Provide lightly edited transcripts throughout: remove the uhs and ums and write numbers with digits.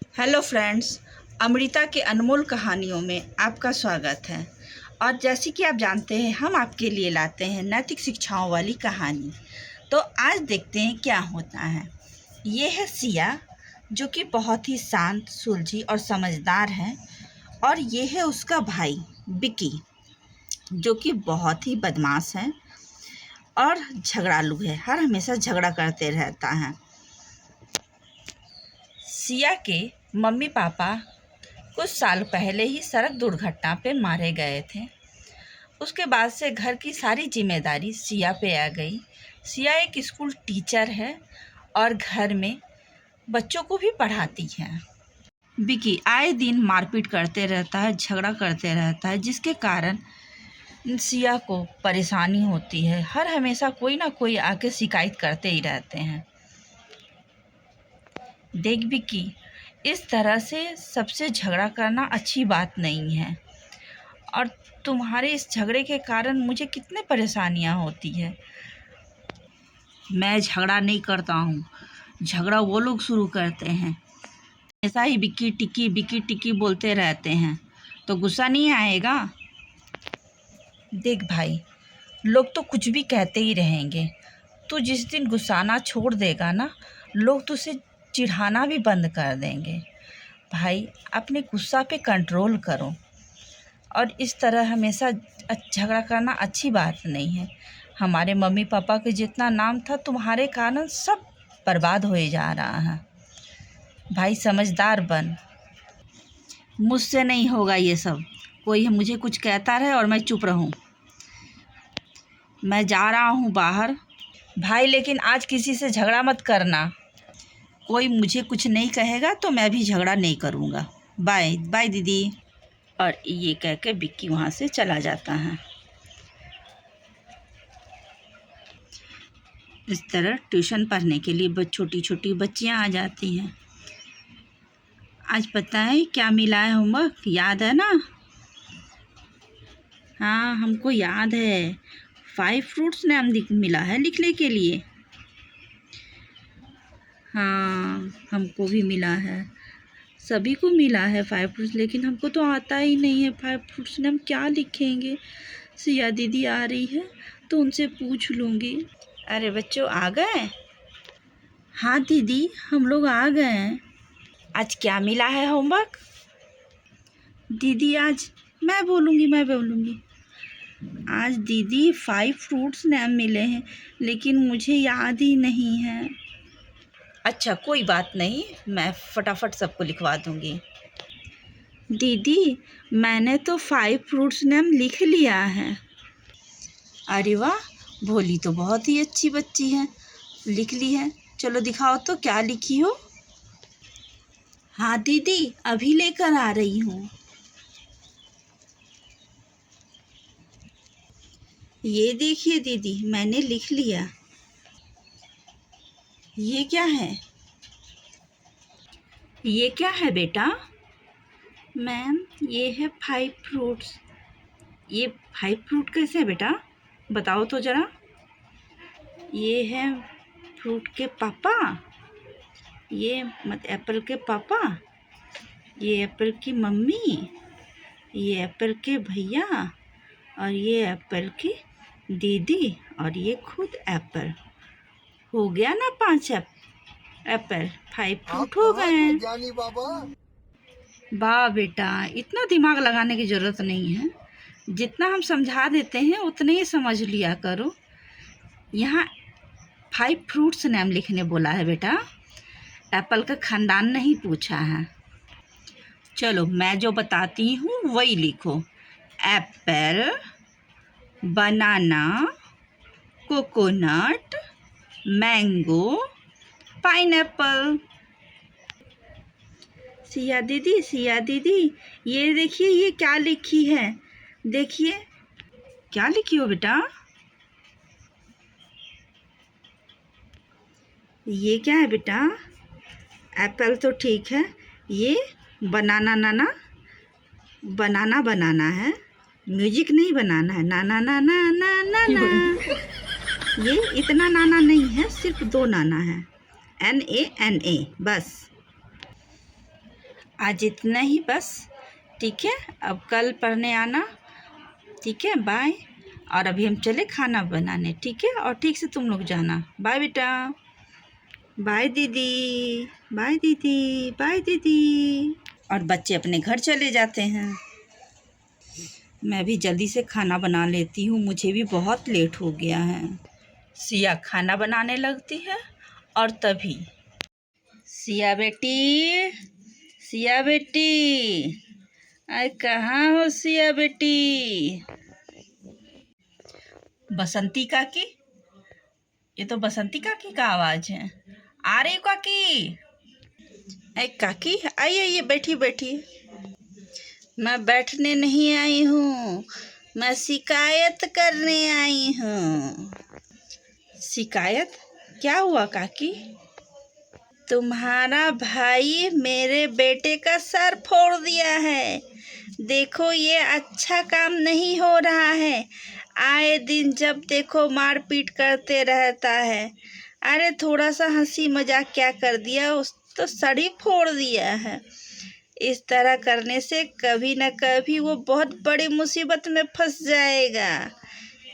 Hello friends, Amrita के अनमोल कहानियों में आपका स्वागत है। और जैसे कि आप जानते हैं, हम आपके लिए लाते हैं नैतिक शिक्षाओं वाली कहानी। तो आज देखते हैं क्या होता है। ये है सिया, जो कि बहुत ही शांत, सुलझी और समझदार है। और ये है उसका भाई बिकी, जो कि बहुत ही बदमाश है और झगड़ालू है, हर हमेशा झगड़ा करते रहता है। सिया के मम्मी पापा कुछ साल पहले ही सड़क दुर्घटना पे मारे गए थे। उसके बाद से घर की सारी जिम्मेदारी सिया पे आ गई। सिया एक स्कूल टीचर है और घर में बच्चों को भी पढ़ाती है। विकी आए दिन मारपीट करते रहता है, झगड़ा करते रहता है, जिसके कारण सिया को परेशानी होती है। हर हमेशा कोई ना कोई आके शिकायत करते ही रहते हैं। देख विकी, इस तरह से सबसे झगड़ा करना अच्छी बात नहीं है, और तुम्हारे इस झगड़े के कारण मुझे कितने परेशानियां होती है। मैं झगड़ा नहीं करता हूँ, झगड़ा वो लोग शुरू करते हैं। ऐसा ही बिक्की टिक्की बोलते रहते हैं, तो गुस्सा नहीं आएगा? देख भाई, लोग तो कुछ भी कहते ही रहेंगे। तू जिस दिन गुस्साना छोड़ देगा ना, लोग तुझसे चिढ़ाना भी बंद कर देंगे। भाई, अपने गुस्सा पे कंट्रोल करो, और इस तरह हमेशा झगड़ा करना अच्छी बात नहीं है। हमारे मम्मी पापा के जितना नाम था, तुम्हारे कारण सब बर्बाद होए जा रहा है। भाई समझदार बन, मुझसे नहीं होगा ये सब। कोई मुझे कुछ कहता रहे और मैं चुप रहूं। मैं जा रहा हूं बाहर। भाई लेकिन आज किसी से झगड़ा मत करना। कोई मुझे कुछ नहीं कहेगा तो मैं भी झगड़ा नहीं करूँगा। बाय बाय दीदी। और ये कह के बिक्की वहाँ से चला जाता है। इस तरह ट्यूशन पढ़ने के लिए छोटी छोटी बच्चियाँ आ जाती हैं। आज पता है क्या मिला है होमवर्क? याद है ना? हाँ, हमको याद है। 5 फ्रूट्स नाम मिला है लिखने के लिए। हाँ, हमको भी मिला है, सभी को मिला है 5 फ्रूट्स, लेकिन हमको तो आता ही नहीं है 5 फ्रूट्स ने हम क्या लिखेंगे। सिया दीदी आ रही है तो उनसे पूछ लूँगी। अरे बच्चों, आ गए? हाँ दीदी, हम लोग आ गए हैं। आज क्या मिला है होमवर्क? दीदी आज मैं बोलूँगी। आज दीदी 5 फ्रूट्स नाम मिले हैं, लेकिन मुझे याद ही नहीं है। अच्छा, कोई बात नहीं, मैं फटाफट सबको लिखवा दूँगी। दीदी, मैंने तो 5 फ्रूट्स नाम लिख लिया है। अरे वाह, भोली तो बहुत ही अच्छी बच्ची है, लिख ली है। चलो दिखाओ तो क्या लिखी हो। हाँ दीदी, अभी लेकर आ रही हूँ। ये देखिए दीदी, मैंने लिख लिया। ये क्या है? ये क्या है बेटा? मैम, ये है 5 फ्रूट्स। ये 5 फ्रूट कैसे है बेटा? बताओ तो ज़रा। ये है फ्रूट के पापा, ये एप्पल के पापा, ये एप्पल की मम्मी, ये एप्पल के भैया, और ये एप्पल की दीदी, और ये खुद एप्पल। हो गया ना 5 एप्पल, 5 फ्रूट हो गए हैं। वाह बेटा, इतना दिमाग लगाने की ज़रूरत नहीं है। जितना हम समझा देते हैं उतने ही समझ लिया करो। यहाँ 5 फ्रूट्स नाम लिखने बोला है बेटा, एप्पल का खानदान नहीं पूछा है। चलो मैं जो बताती हूँ वही लिखो। एप्पल, बनाना, कोकोनट, मैंगो, पाइनएप्पल। सिया दीदी, ये देखिए, ये क्या लिखी है? देखिए, क्या लिखी हो बेटा? ये क्या है बेटा? एप्पल तो ठीक है, ये बनाना है। म्यूजिक नहीं बनाना है, नाना ना ना ना ना ना। ये इतना नाना नहीं है, सिर्फ 2 नाना है, NANA बस। आज इतना ही बस, ठीक है? अब कल पढ़ने आना, ठीक है? बाय। और अभी हम चले खाना बनाने, ठीक है? और ठीक से तुम लोग जाना। बाय बेटा। बाय दीदी। बाय दीदी। बाय दीदी। और बच्चे अपने घर चले जाते हैं। मैं भी जल्दी से खाना बना लेती हूँ, मुझे भी बहुत लेट हो गया है। सिया खाना बनाने लगती है और तभी सिया बेटी, सिया बेटी, अरे कहाँ हो सिया बेटी? बसंती काकी, ये तो बसंती काकी का आवाज़ है। आ रही हो काकी? अरे काकी आइए, आइए, बैठी बैठी। मैं बैठने नहीं आई हूँ, मैं शिकायत करने आई हूँ। शिकायत? क्या हुआ काकी? तुम्हारा भाई मेरे बेटे का सर फोड़ दिया है। देखो ये अच्छा काम नहीं हो रहा है। आए दिन जब देखो मारपीट करते रहता है। अरे थोड़ा सा हंसी मजाक क्या कर दिया, उस तो सर ही फोड़ दिया है। इस तरह करने से कभी न कभी वो बहुत बड़ी मुसीबत में फंस जाएगा।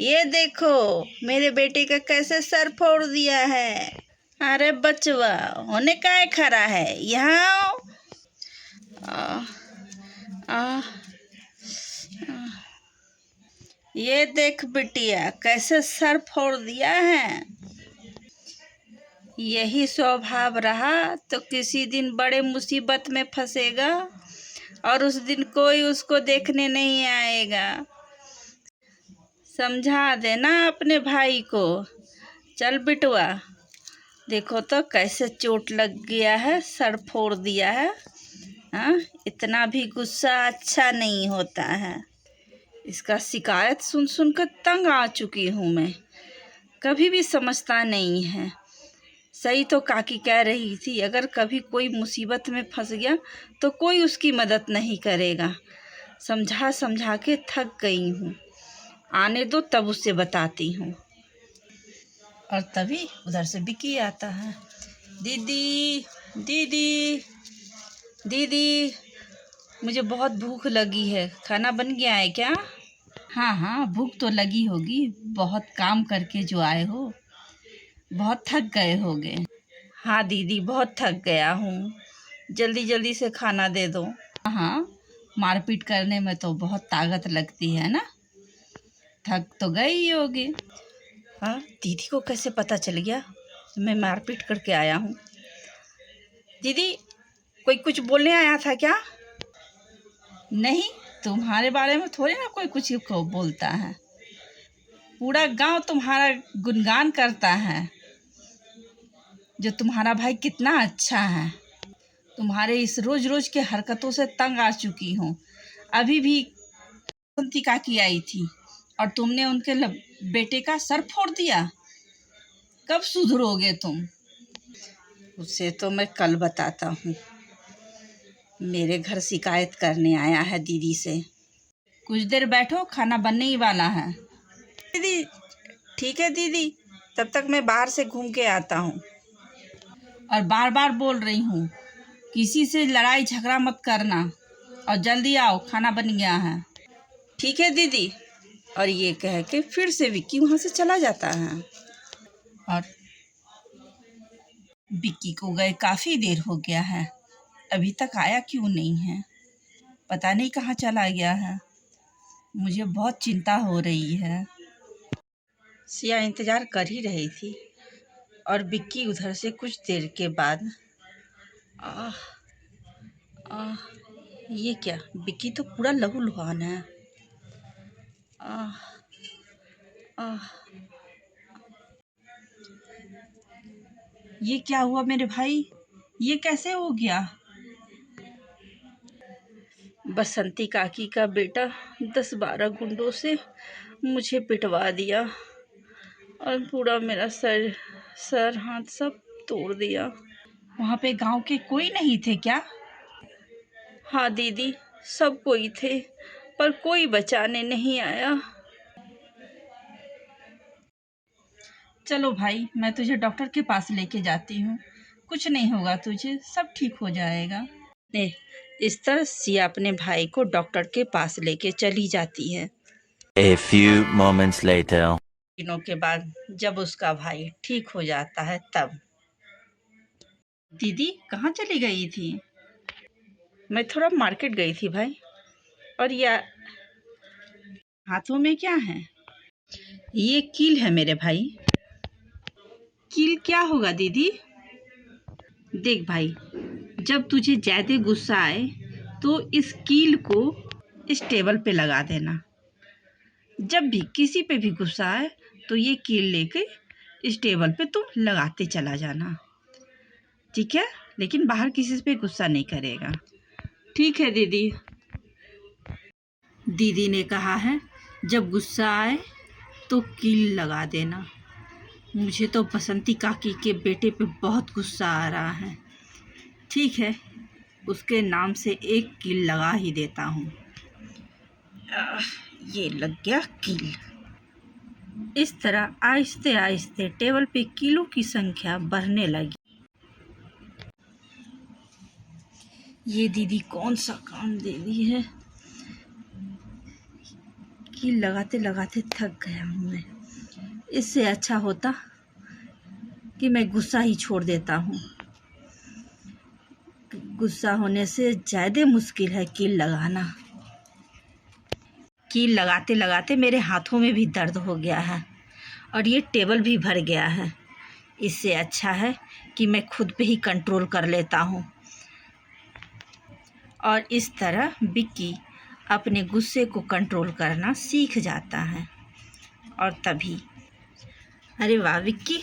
ये देखो मेरे बेटे का कैसे सर फोड़ दिया है। अरे बचवा होने का है खड़ा है, यहाँ आओ। आ, आ, ये देख बिटिया कैसे सर फोड़ दिया है। यही स्वभाव रहा तो किसी दिन बड़े मुसीबत में फंसेगा और उस दिन कोई उसको देखने नहीं आएगा। समझा देना अपने भाई को। चल बिटवा, देखो तो कैसे चोट लग गया है, सर फोड़ दिया है। हाँ, इतना भी गुस्सा अच्छा नहीं होता है। इसका शिकायत सुन सुन कर तंग आ चुकी हूँ मैं। कभी भी समझता नहीं है। सही तो काकी कह रही थी, अगर कभी कोई मुसीबत में फंस गया तो कोई उसकी मदद नहीं करेगा। समझा समझा के थक गई हूँ। आने दो तब उससे बताती हूँ। और तभी उधर से विक्की आता है। दीदी, दीदी, दीदी, मुझे बहुत भूख लगी है, खाना बन गया है क्या? हाँ हाँ, भूख तो लगी होगी, बहुत काम करके जो आए हो, बहुत थक गए होगे। हाँ दीदी, बहुत थक गया हूँ, जल्दी जल्दी से खाना दे दो। हाँ, मारपीट करने में तो बहुत ताकत लगती है ना, थक तो गई ही होगी। हाँ, दीदी को कैसे पता चल गया मैं मारपीट करके आया हूँ? दीदी, कोई कुछ बोलने आया था क्या? नहीं, तुम्हारे बारे में थोड़ी ना कोई कुछ को बोलता है। पूरा गांव तुम्हारा गुणगान करता है, जो तुम्हारा भाई कितना अच्छा है। तुम्हारे इस रोज रोज के हरकतों से तंग आ चुकी हूँ। अभी भी बसंती काकी आई थी और तुमने उनके बेटे का सर फोड़ दिया। कब सुधरोगे तुम? उसे तो मैं कल बताता हूँ। मेरे घर शिकायत करने आया है दीदी से। कुछ देर बैठो, खाना बनने ही वाला है। दीदी, ठीक है दीदी, तब तक मैं बाहर से घूम के आता हूँ। और बार बार बोल रही हूँ, किसी से लड़ाई झगड़ा मत करना और जल्दी आओ, खाना बन गया है। ठीक है दीदी। और ये कह के फिर से विक्की वहाँ से चला जाता है। और विक्की को गए काफ़ी देर हो गया है, अभी तक आया क्यों नहीं है? पता नहीं कहाँ चला गया है। मुझे बहुत चिंता हो रही है। सिया इंतज़ार कर ही रही थी और विक्की उधर से कुछ देर के बाद आह आह, ये क्या? विक्की तो पूरा लहूलुहान है। आह आह, ये क्या हुआ मेरे भाई? ये कैसे हो गया? बसंती काकी का बेटा 10-12 गुंडों से मुझे पिटवा दिया और पूरा मेरा सर हाथ सब तोड़ दिया। वहाँ पे गांव के कोई नहीं थे क्या? हाँ दीदी, सब कोई थे पर कोई बचाने नहीं आया। चलो भाई, मैं तुझे डॉक्टर के पास लेके जाती हूँ। कुछ नहीं होगा तुझे, सब ठीक हो जाएगा। इस तरह सिया अपने भाई को डॉक्टर के पास लेके चली जाती है। A few moments later. दिनों के बाद जब उसका भाई ठीक हो जाता है तब। दीदी कहाँ चली गई थी? मैं थोड़ा मार्केट गई थी भाई। और यह हाथों में क्या है? ये कील है मेरे भाई। कील क्या होगा दीदी? देख भाई, जब तुझे ज़्यादा गुस्सा आए तो इस कील को इस टेबल पे लगा देना। जब भी किसी पे भी गुस्सा आए तो ये कील लेके इस टेबल पे तुम लगाते चला जाना, ठीक है? लेकिन बाहर किसी पे गुस्सा नहीं करेगा। ठीक है दीदी। दीदी ने कहा है जब गुस्सा आए तो कील लगा देना। मुझे तो बसंती काकी के बेटे पे बहुत गुस्सा आ रहा है। ठीक है, उसके नाम से एक कील लगा ही देता हूँ। ये लग गया कील। इस तरह आहिस्ते आहिस्ते टेबल पे कीलों की संख्या बढ़ने लगी। ये दीदी कौन सा काम दे दी है? कील लगाते लगाते थक गया हूँ मैं। इससे अच्छा होता कि मैं गुस्सा ही छोड़ देता हूँ। गुस्सा होने से ज़्यादा मुश्किल है कील लगाना। कील लगाते लगाते मेरे हाथों में भी दर्द हो गया है और ये टेबल भी भर गया है। इससे अच्छा है कि मैं खुद पे ही कंट्रोल कर लेता हूँ। और इस तरह विक्की अपने गुस्से को कंट्रोल करना सीख जाता है। और तभी, अरे वाह विक्की,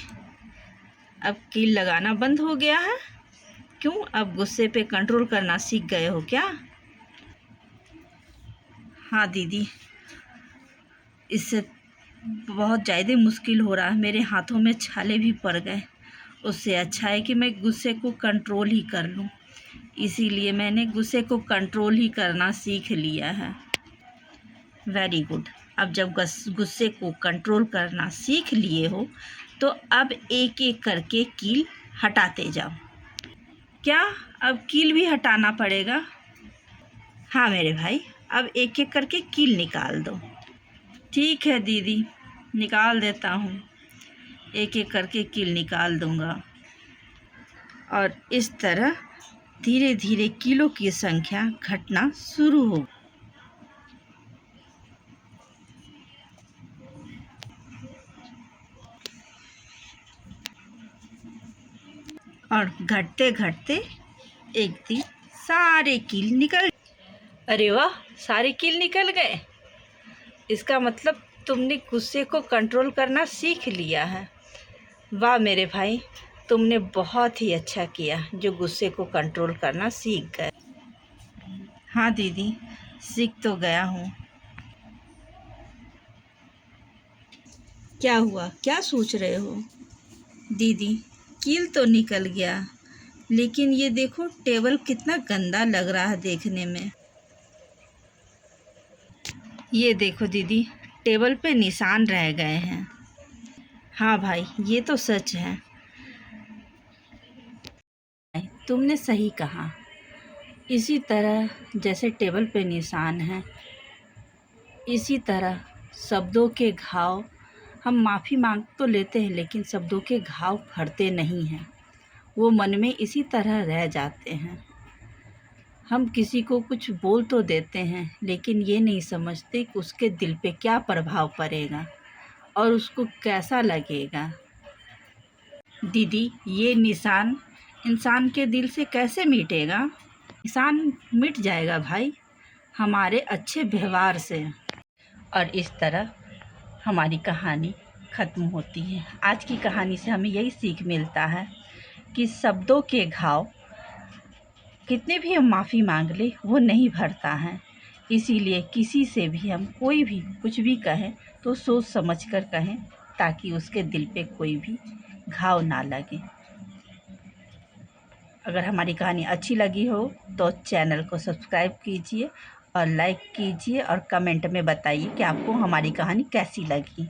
अब कील लगाना बंद हो गया है। क्यों, अब गुस्से पे कंट्रोल करना सीख गए हो क्या? हाँ दीदी, इससे बहुत ज़्यादा मुश्किल हो रहा है। मेरे हाथों में छाले भी पड़ गए। उससे अच्छा है कि मैं गुस्से को कंट्रोल ही कर लूँ। इसीलिए मैंने गुस्से को कंट्रोल ही करना सीख लिया है। Very good. अब जब गुस्से को कंट्रोल करना सीख लिए हो तो अब एक एक करके कील हटाते जाओ। क्या अब कील भी हटाना पड़ेगा? हाँ मेरे भाई, अब एक एक करके कील निकाल दो। ठीक है दीदी, निकाल देता हूँ। एक एक करके कील निकाल दूँगा। और इस तरह धीरे धीरे कीलों की संख्या घटना शुरू हो। और घटते घटते एक दिन सारे कील निकल। अरे वाह, सारे कील निकल गए। इसका मतलब तुमने गुस्से को कंट्रोल करना सीख लिया है। वाह मेरे भाई, तुमने बहुत ही अच्छा किया जो गुस्से को कंट्रोल करना सीख गए। हाँ दीदी, सीख तो गया हूँ। क्या हुआ, क्या सोच रहे हो? दीदी, कील तो निकल गया, लेकिन ये देखो टेबल कितना गंदा लग रहा है देखने में। ये देखो दीदी, टेबल पे निशान रह गए हैं। हाँ भाई, ये तो सच है। तुमने सही कहा। इसी तरह जैसे टेबल पे निशान है, इसी तरह शब्दों के घाव, हम माफ़ी मांग तो लेते हैं लेकिन शब्दों के घाव भरते नहीं हैं। वो मन में इसी तरह रह जाते हैं। हम किसी को कुछ बोल तो देते हैं लेकिन ये नहीं समझते कि उसके दिल पे क्या प्रभाव पड़ेगा और उसको कैसा लगेगा। दीदी, ये निशान इंसान के दिल से कैसे मिटेगा? निशान मिट जाएगा भाई, हमारे अच्छे व्यवहार से। और इस तरह हमारी कहानी ख़त्म होती है। आज की कहानी से हमें यही सीख मिलता है कि शब्दों के घाव कितने भी हम माफ़ी मांग ले वो नहीं भरता है। इसीलिए किसी से भी हम कोई भी कुछ भी कहें तो सोच समझ कर कहें, ताकि उसके दिल पे कोई भी घाव ना लगे। अगर हमारी कहानी अच्छी लगी हो तो चैनल को सब्सक्राइब कीजिए और लाइक कीजिए और कमेंट में बताइए कि आपको हमारी कहानी कैसी लगी।